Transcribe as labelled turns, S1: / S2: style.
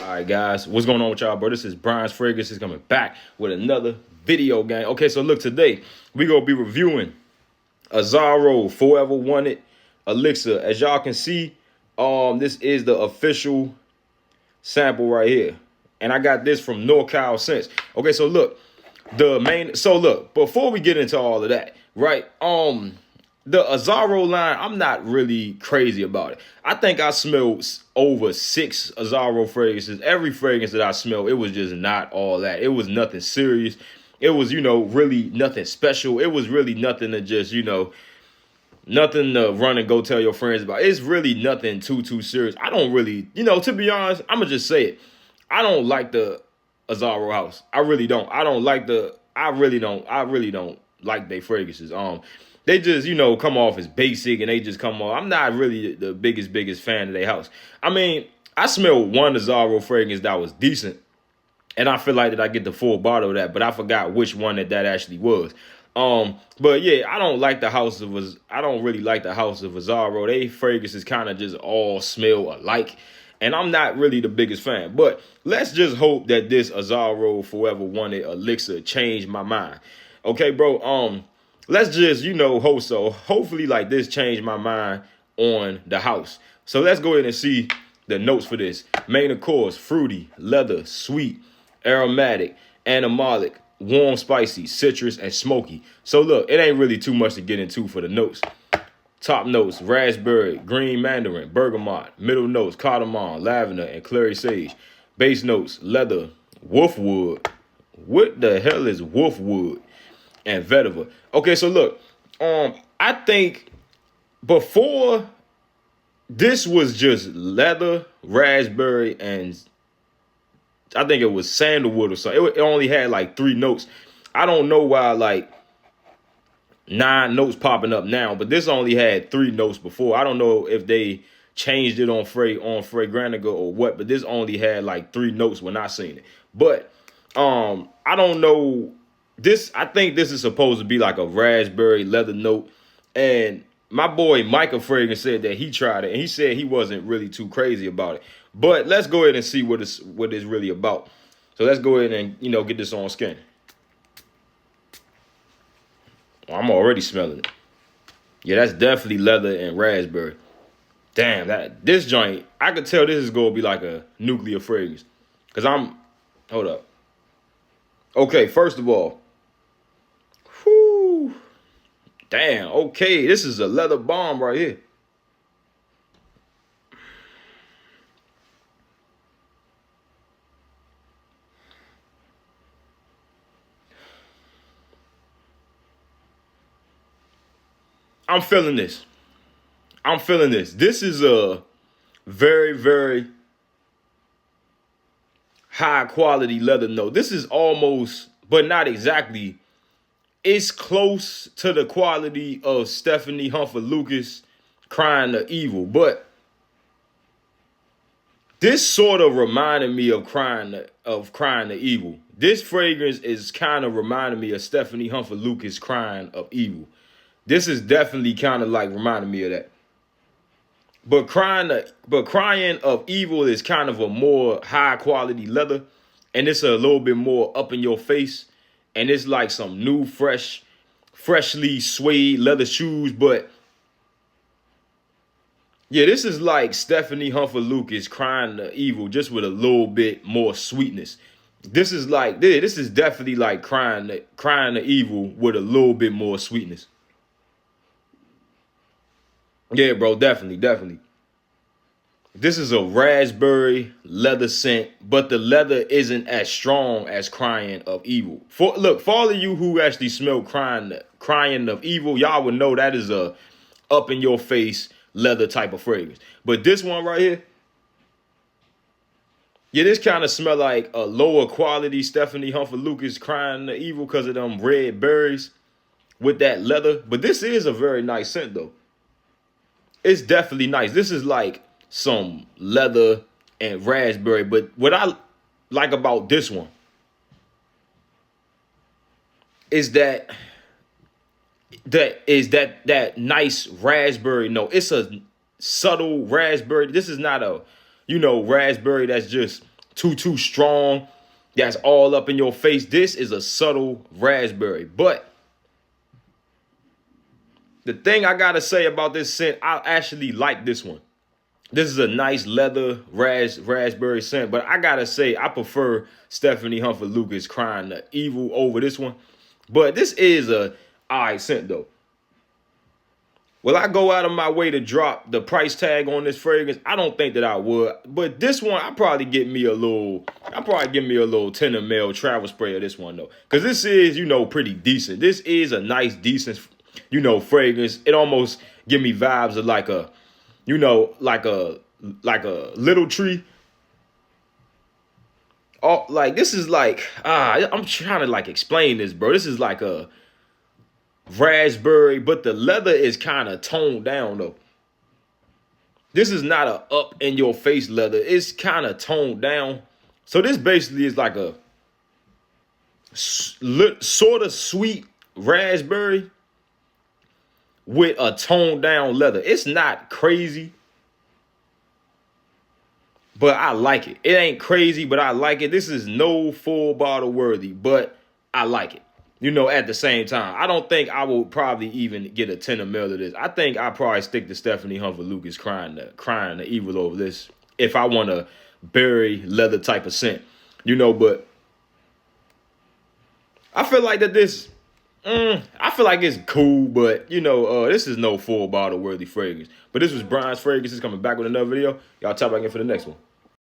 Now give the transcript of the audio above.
S1: All right, guys, what's going on with y'all, bro? This is Brian's Fragrance is coming back with another video, gang. Okay, so look, today we gonna be reviewing Azzaro Forever Wanted Elixir. As y'all can see, this is the official sample right here, and I got this from NorCal Scents. Okay, so look, before we get into all of that, right? The Azzaro line, I'm not really crazy about it. I think I smelled over 6 Azzaro fragrances. Every fragrance that I smelled, it was just not all that. It was nothing serious. It was, really nothing special. It was really nothing to just, nothing to run and go tell your friends about. It's really nothing too serious. I don't really, to be honest, I'm going to just say it. I don't like the Azzaro house. I really don't. I really don't like their fragrances. They just, come off as basic, and they just come off. I'm not really the biggest fan of their house. I mean, I smelled one Azzaro fragrance that was decent, and I feel like that I get the full bottle of that, but I forgot which one that actually was. But yeah, I don't really like the house of Azzaro. They fragrances kind of just all smell alike, and I'm not really the biggest fan. But let's just hope that this Azzaro Forever Wanted Elixir changed my mind. Okay, bro. Let's just, hope so. Hopefully, like, this changed my mind on the house. So let's go ahead and see the notes for this. Main accords: fruity, leather, sweet, aromatic, animalic, warm, spicy, citrus, and smoky. So look, it ain't really too much to get into for the notes. Top notes: raspberry, green mandarin, bergamot. Middle notes: cardamom, lavender, and clary sage. Base notes: leather, wolfwood. What the hell is wolfwood? And vetiver. Okay, so look, I think before this was just leather, raspberry, and I think it was sandalwood or something. It only had like 3 notes. I don't know why like 9 notes popping up now, but this only had 3 notes before. I don't know if they changed it on Fragrantica or what, but this only had like 3 notes when I seen it. But I don't know. I think this is supposed to be like a raspberry leather note. And my boy Micah Fragrance said that he tried it, and he said he wasn't really too crazy about it. But let's go ahead and see what it's really about. So let's go ahead and, get this on skin. I'm already smelling it. Yeah, that's definitely leather and raspberry. Damn, this joint, I could tell this is going to be like a nuclear fragrance. Because hold up. Okay, first of all, whew, damn, okay, this is a leather bomb right here. I'm feeling this. This is a very, very high quality leather note. This is almost, but not exactly, it's close to the quality of Stephanie Humphrey Lucas Crying the Evil, but this sort of reminded me of Crying the Evil. This fragrance is kind of reminding me of Stephanie Humphrey Lucas Crying of Evil. This is definitely kind of like reminding me of that. But Crying of Evil is kind of a more high quality leather, and it's a little bit more up in your face, and it's like some new, freshly suede leather shoes. But yeah, this is like Stephanie Humphrey Lucas Crying the Evil, just with a little bit more sweetness. This is definitely like Crying the Evil with a little bit more sweetness. Yeah, bro, definitely. This is a raspberry leather scent, but the leather isn't as strong as Crying of Evil. For all of you who actually smell Crying of Evil, y'all would know that is a up in your face leather type of fragrance. But this one right here, yeah, this kind of smell like a lower quality Stephanie Humphrey Lucas Crying the Evil because of them red berries with that leather. But this is a very nice scent though. It's definitely nice. This is like some leather and raspberry. But what I like about this one is that nice raspberry note. It's a subtle raspberry. This is not a, raspberry that's just too strong. That's all up in your face. This is a subtle raspberry. But the thing I gotta say about this scent, I actually like this one. This is a nice leather raspberry scent, but I gotta say I prefer Stephanie Humphrey Lucas Crying the Evil over this one. But this is a alright scent though. Will I go out of my way to drop the price tag on this fragrance? I don't think that I would. But this one, I'll probably give me a little 10 ml travel spray of this one though. Because this is, pretty decent. This is a nice, decent, fragrance. It almost give me vibes of like a, like a little tree. Oh, like this is like, I'm trying to like explain this, bro. This is like a raspberry, but the leather is kind of toned down though. This is not a up in your face leather. It's kind of toned down. So this basically is like a sort of sweet raspberry with a toned down leather. It's not crazy, but I like it. It ain't crazy, but I like it. This is no full bottle worthy, but I like it. At the same time, I don't think I will probably even get a 10 ml of this. I think I'll probably stick to Stephanie Humphrey Lucas crying the evil over this if I want a berry leather type of scent, but I feel like that this, I feel like it's cool, but this is no full bottle worthy fragrance. But this was Brian's Fragrance. Is coming back with another video. Y'all tap back in for the next one.